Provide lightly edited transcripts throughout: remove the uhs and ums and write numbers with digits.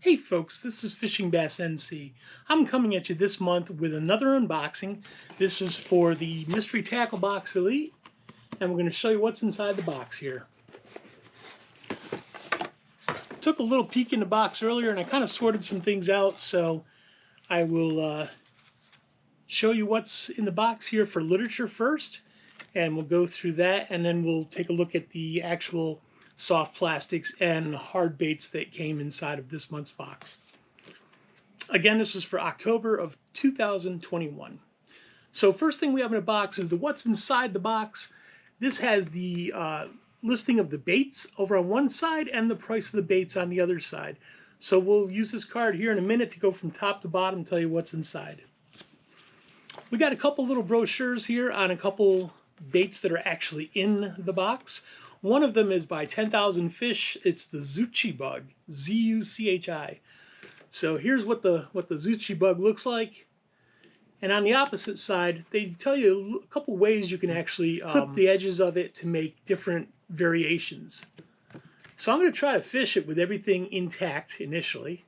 Hey folks, this is Fishing Bass NC. I'm coming at you this month with another unboxing. This is for the Mystery Tackle Box Elite, and we're going to show you what's inside the box here. Took a little peek in the box earlier and I kind of sorted some things out, so I will show you what's in the box here for literature first, and we'll go through that, and then we'll take a look at the actual soft plastics and hard baits that came inside of this month's box. Again, this is for October of 2021. So first thing we have in the box is the what's inside the box. This has the listing of the baits over on one side and the price of the baits on the other side. So we'll use this card here in a minute to go from top to bottom and tell you what's inside. We got a couple little brochures here on a couple baits that are actually in the box. One of them is by 10,000 Fish. It's the Zoochie bug, Z-U-C-H-I. So here's what the Zoochie bug looks like. And on the opposite side, they tell you a couple ways you can actually clip the edges of it to make different variations. So I'm going to try to fish it with everything intact initially.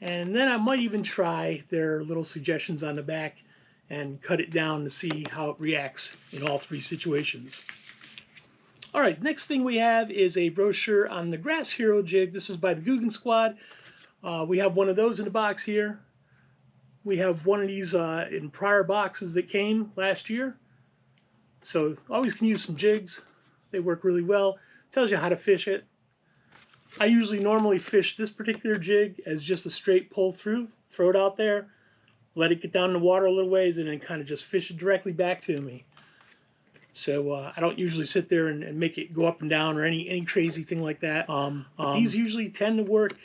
And then I might even try their little suggestions on the back and cut it down to see how it reacts in all three situations. All right, next thing we have is a brochure on the Grass Hero Jig. This is by the Guggen Squad. We have one of those in the box here. We have one of these in prior boxes that came last year. So always can use some jigs. They work really well. Tells you how to fish it. I usually normally fish this particular jig as just a straight pull through. Throw it out there, let it get down in the water a little ways, and then kind of just fish it directly back to me. So I don't usually sit there and make it go up and down or any crazy thing like that. These usually tend to work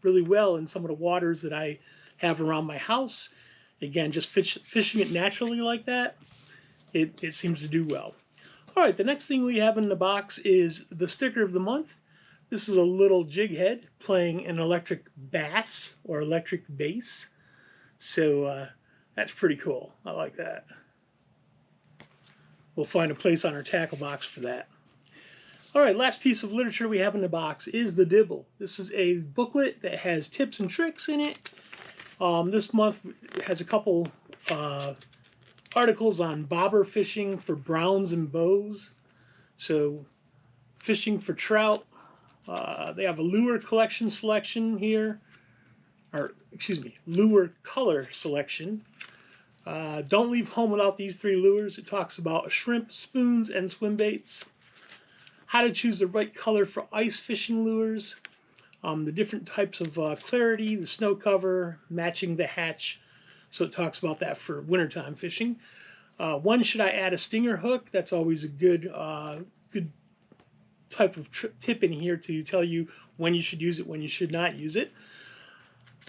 really well in some of the waters that I have around my house. Again, just fishing it naturally like that, it seems to do well. All right, the next thing we have in the box is the sticker of the month. This is a little Jig Head playing an electric bass or electric bass. So that's pretty cool. I like that. We'll find a place on our tackle box for that. All right, last piece of literature we have in the box is the Dibble. This is a booklet that has tips and tricks in it. This month has a couple articles on bobber fishing for browns and bows. So fishing for trout. They have a lure collection selection here. Or, excuse me, lure color selection. Don't leave home without these three lures. It talks about shrimp, spoons, and swim baits. How to choose the right color for ice fishing lures. The different types of clarity, the snow cover, matching the hatch. So it talks about that for wintertime fishing. When should I add a stinger hook? That's always a good type of tip in here to tell you when you should use it, when you should not use it.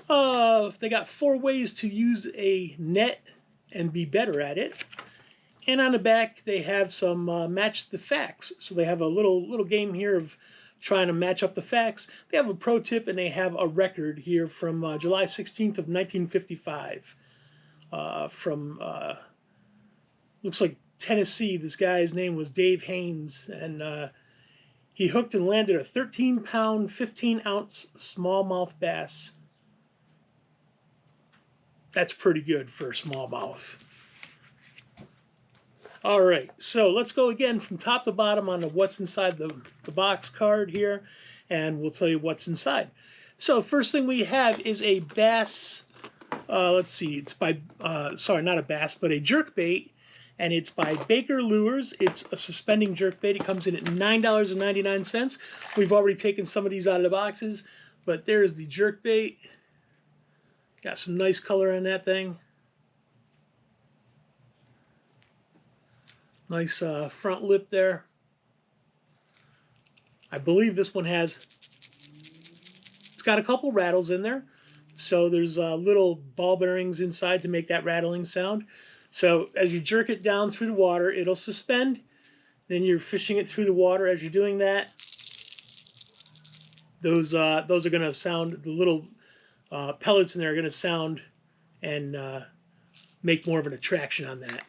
They got 4 ways to use a net and be better at it. And on the back they have some match the facts. So they have a little game here of trying to match up the facts. They have a pro tip and they have a record here from July 16th of 1955 from looks like Tennessee. This guy's name was Dave Haynes, and he hooked and landed a 13-pound 15-ounce smallmouth bass. That's pretty good for a smallmouth. All right, so let's go again from top to bottom on the what's inside the box card here, and we'll tell you what's inside. So first thing we have is a bass. Let's see, it's by, sorry, not a bass, but a jerkbait, and it's by Baker Lures. It's a suspending jerkbait. It comes in at $9.99. We've already taken some of these out of the boxes, but there's the jerkbait. Got some nice color on that thing. Nice front lip there. I believe this one it's got a couple rattles in there. So there's little ball bearings inside to make that rattling sound. So as you jerk it down through the water, it'll suspend. Then you're fishing it through the water. As you're doing that, those are going to sound, the little pellets in there are going to sound and make more of an attraction on that.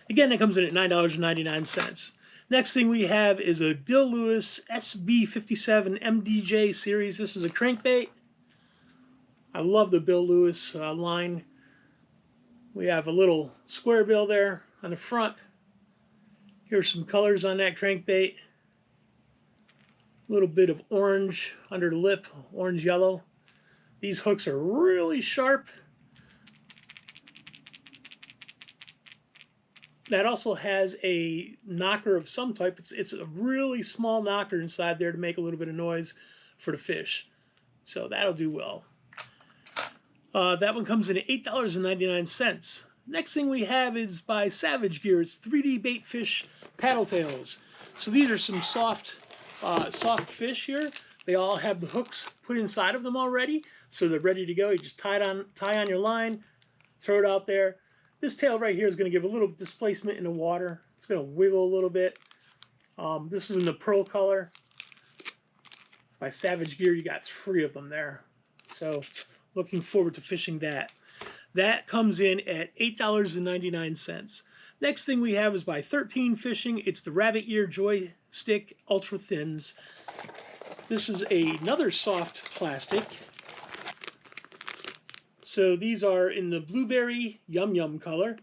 Again, that comes in at $9.99. Next thing we have is a Bill Lewis SB57 MDJ series. This is a crankbait. I love the Bill Lewis line. We have a little square bill there on the front. Here's some colors on that crankbait. A little bit of orange under the lip, orange yellow. These hooks are really sharp. That also has a knocker of some type. It's a really small knocker inside there to make a little bit of noise for the fish. So that'll do well. That one comes in at $8.99. Next thing we have is by Savage Gear. It's 3D bait fish paddle tails. So these are some soft fish here. They all have the hooks put inside of them already, so they're ready to go. You just tie on your line, throw it out there. This tail right here is going to give a little displacement in the water. It's going to wiggle a little bit. This is in the pearl color. By Savage Gear, you got 3 of them there. So looking forward to fishing that. That comes in at $8.99. Next thing we have is by 13 Fishing. It's the rabbit ear joystick ultra thins. This is another soft plastic. So these are in the blueberry yum yum color.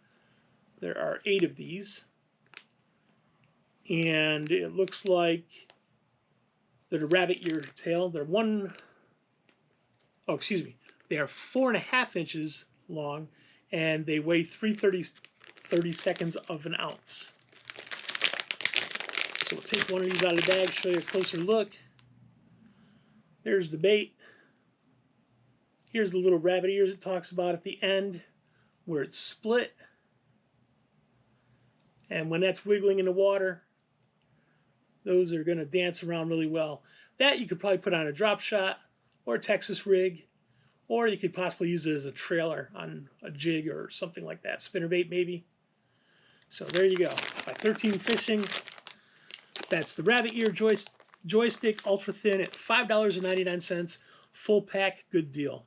There are 8 of these. And it looks like they're the rabbit ear tail. They're they are 4.5 inches long, and they weigh 3/32 of an ounce. So we'll take one of these out of the bag, show you a closer look. There's the bait. Here's the little rabbit ears it talks about at the end, where it's split. And when that's wiggling in the water, those are going to dance around really well. That you could probably put on a drop shot or a Texas rig, or you could possibly use it as a trailer on a jig or something like that. Spinnerbait maybe. So there you go. By 13 Fishing. That's the rabbit ear joystick ultra thin at $5.99. Full pack, good deal.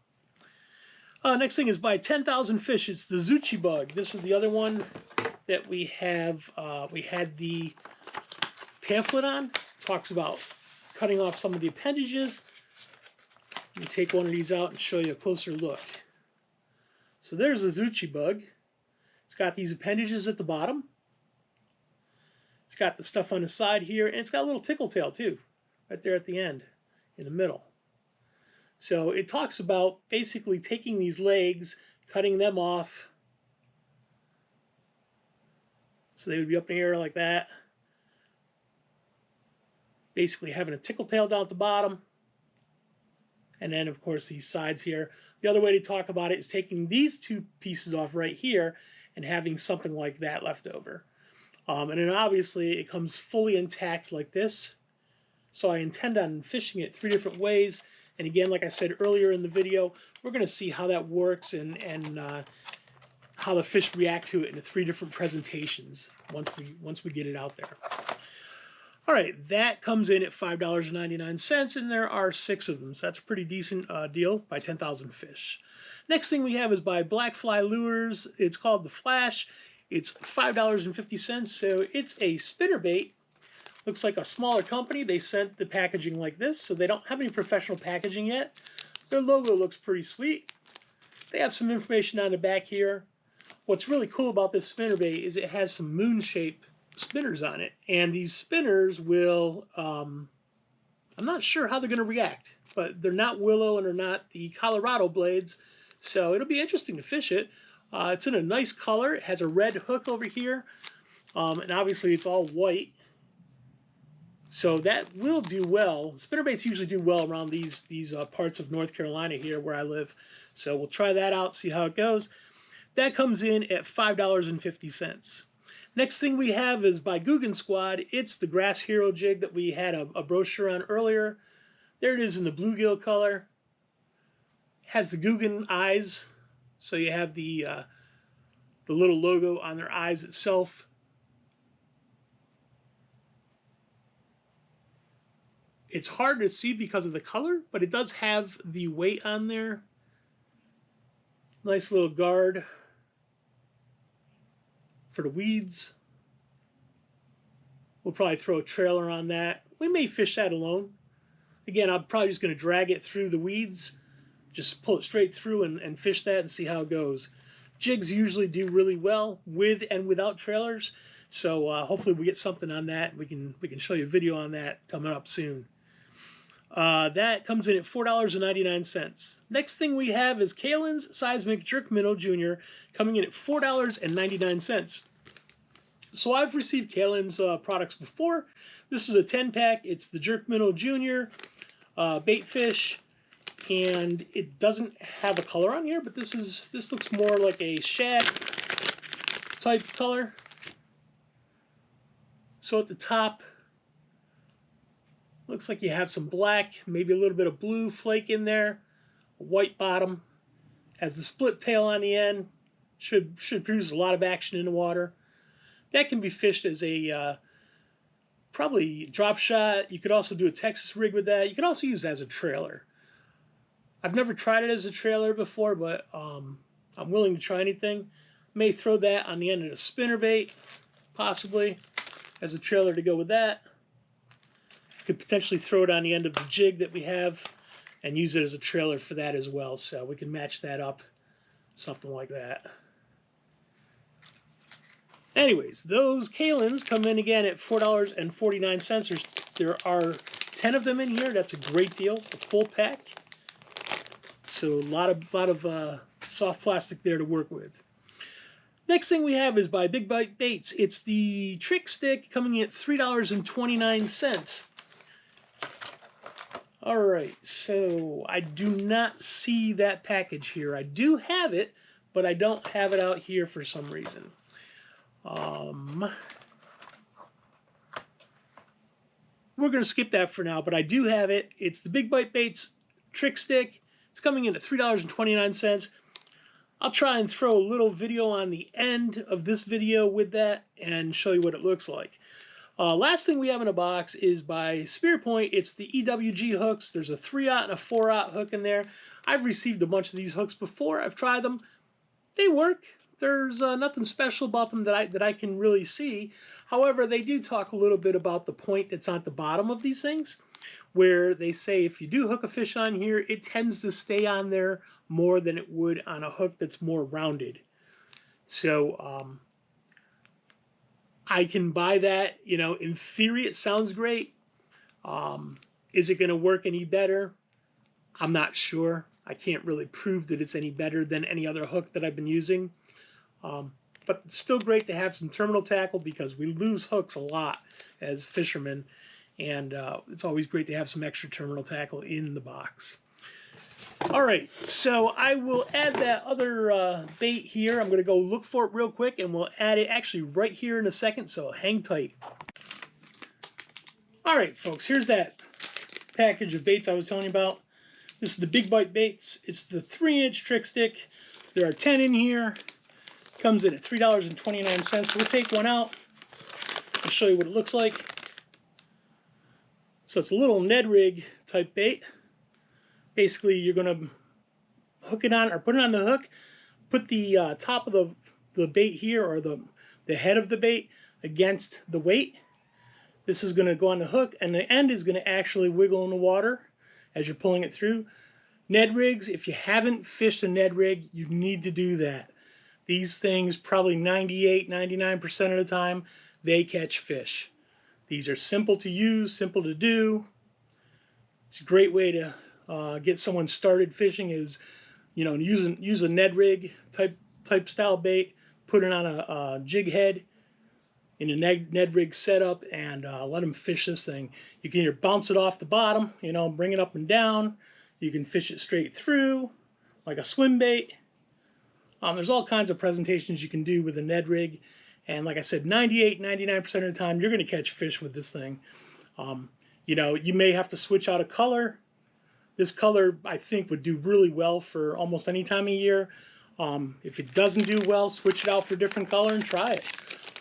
Next thing is by 10,000 Fish. It's the Zoochie bug. This is the other one that we have. We had the pamphlet on. Talks about cutting off some of the appendages. Let me take one of these out and show you a closer look. So there's the Zoochie bug. It's got these appendages at the bottom. It's got the stuff on the side here, and it's got a little tickle tail too, right there at the end, in the middle. So it talks about basically taking these legs, cutting them off. So they would be up in the air like that. Basically having a tickle tail down at the bottom. And then, of course, these sides here. The other way to talk about it is taking these 2 pieces off right here and having something like that left over. And then obviously it comes fully intact like this. So I intend on fishing it 3 different ways. And again, like I said earlier in the video, we're going to see how that works and how the fish react to it in the 3 different presentations once we get it out there. All right, that comes in at $5.99, and there are 6 of them. So that's a pretty decent deal by 10,000 Fish. Next thing we have is by Blackfly Lures. It's called the Flash. It's $5.50, so it's a spinnerbait. Looks like a smaller company. They sent the packaging like this, so they don't have any professional packaging yet. Their logo looks pretty sweet. They have some information on the back here. What's really cool about this spinnerbait is it has some moon-shaped spinners on it, and these spinners will, I'm not sure how they're going to react, but they're not willow and they're not the Colorado blades, so it'll be interesting to fish it. It's in a nice color. It has a red hook over here, and obviously it's all white. So that will do well. Spinnerbaits usually do well around these parts of North Carolina here where I live. So we'll try that out, see how it goes. That comes in at $5.50. Next thing we have is by Guggen Squad. It's the Grass Hero Jig that we had a brochure on earlier. There it is in the bluegill color. Has the Guggen eyes. So you have the little logo on their eyes itself. It's hard to see because of the color, but it does have the weight on there. Nice little guard for the weeds. We'll probably throw a trailer on that. We may fish that alone. Again, I'm probably just going to drag it through the weeds just pull it straight through and fish that and see how it goes. Jigs usually do really well with and without trailers, so hopefully we get something on that. We can show you a video on that coming up soon. That comes in at $4.99. Next thing we have is Kalins Seismic Jerk Minnow Jr. coming in at $4.99. So I've received Kalins products before. This is a 10-pack. It's the Jerk Minnow Jr. Bait fish, and it doesn't have a color on here, but this looks more like a shad type color. So at the top, looks like you have some black, maybe a little bit of blue flake in there, a white bottom. Has the split tail on the end. Should produce a lot of action in the water. That can be fished as a probably drop shot. You could also do a Texas rig with that. You could also use that as a trailer. I've never tried it as a trailer before, but I'm willing to try anything. May throw that on the end of the spinnerbait, possibly, as a trailer to go with that. Could potentially throw it on the end of the jig that we have and use it as a trailer for that as well. So we can match that up, something like that. Anyways, those Kalins come in again at $4.49. There are 10 of them in here. That's a great deal, a full pack. So a lot of soft plastic there to work with. Next thing we have is by Big Bite Baits. It's the Trick Stick coming in at $3.29. All right, so I do not see that package here. I do have it, but I don't have it out here for some reason. We're going to skip that for now, but I do have it. It's the Big Bite Baits Trick Stick. It's coming in at $3.29. I'll try and throw a little video on the end of this video with that and show you what it looks like. Last thing we have in a box is by Spearpoint. It's the EWG hooks. There's a 3/0 and a 4/0 hook in there. I've received a bunch of these hooks before. I've tried them. They work. There's nothing special about them that I can really see. However, they do talk a little bit about the point that's on the bottom of these things, where they say if you do hook a fish on here, it tends to stay on there more than it would on a hook that's more rounded. So I can buy that. You know, in theory, it sounds great. Is it going to work any better? I'm not sure. I can't really prove that it's any better than any other hook that I've been using. But it's still great to have some terminal tackle because we lose hooks a lot as fishermen. And it's always great to have some extra terminal tackle in the box. All right, so I will add that other bait here. I'm going to go look for it real quick, and we'll add it actually right here in a second, so hang tight. All right, folks, here's that package of baits I was telling you about. This is the Big Bite Baits. It's the 3-inch trick stick. There are 10 in here. Comes in at $3.29. So we'll take one out. I'll show you what it looks like. So it's a little Ned rig type bait. Basically, you're going to hook it on or put it on the hook. Put the top of the bait here, or the head of the bait, against the weight. This is going to go on the hook, and the end is going to actually wiggle in the water as you're pulling it through. Ned rigs, if you haven't fished a Ned rig, you need to do that. These things, probably 98–99% of the time, they catch fish. These are simple to use, simple to do. It's a great way to get someone started fishing. Is, you know, use a Ned rig type style bait, put it on a jig head in a Ned rig setup, and let them fish this thing. You can either bounce it off the bottom, you know, bring it up and down. You can fish it straight through like a swim bait. There's all kinds of presentations you can do with a Ned rig. And like I said, 98–99% of the time, you're going to catch fish with this thing. You know, you may have to switch out a color. This color, I think, would do really well for almost any time of year. If it doesn't do well, switch it out for a different color and try it.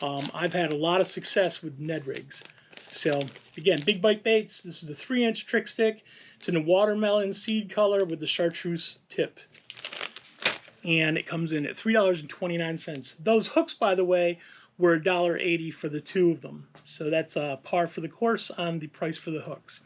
I've had a lot of success with Ned rigs. So, again, Big Bite Baits. This is the 3-inch trick stick. It's in a watermelon seed color with the chartreuse tip. And it comes in at $3.29. Those hooks, by the way, were $1.80 for the 2 of them. So that's par for the course on the price for the hooks.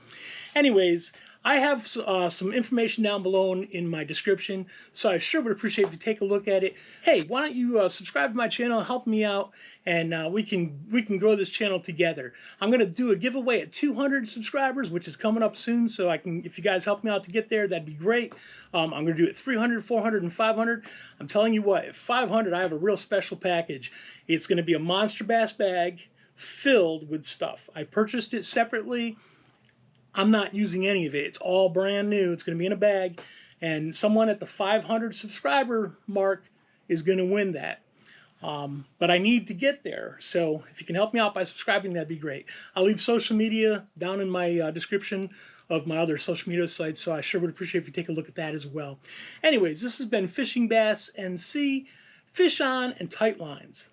Anyways, I have some information down below in my description, so I sure would appreciate if you take a look at it. Hey, why don't you subscribe to my channel, help me out, and we can grow this channel together. I'm going to do a giveaway at 200 subscribers, which is coming up soon, so if you guys help me out to get there, that'd be great. I'm going to do it 300, 400, and 500. I'm telling you what, at 500, I have a real special package. It's going to be a monster bass bag filled with stuff. I purchased it separately. I'm not using any of it. It's all brand new. It's going to be in a bag, and someone at the 500 subscriber mark is going to win that. But I need to get there, so if you can help me out by subscribing, that'd be great. I'll leave social media down in my description of my other social media sites, so I sure would appreciate if you take a look at that as well. Anyways, this has been Fishing Bass and Sea. Fish on and tight lines.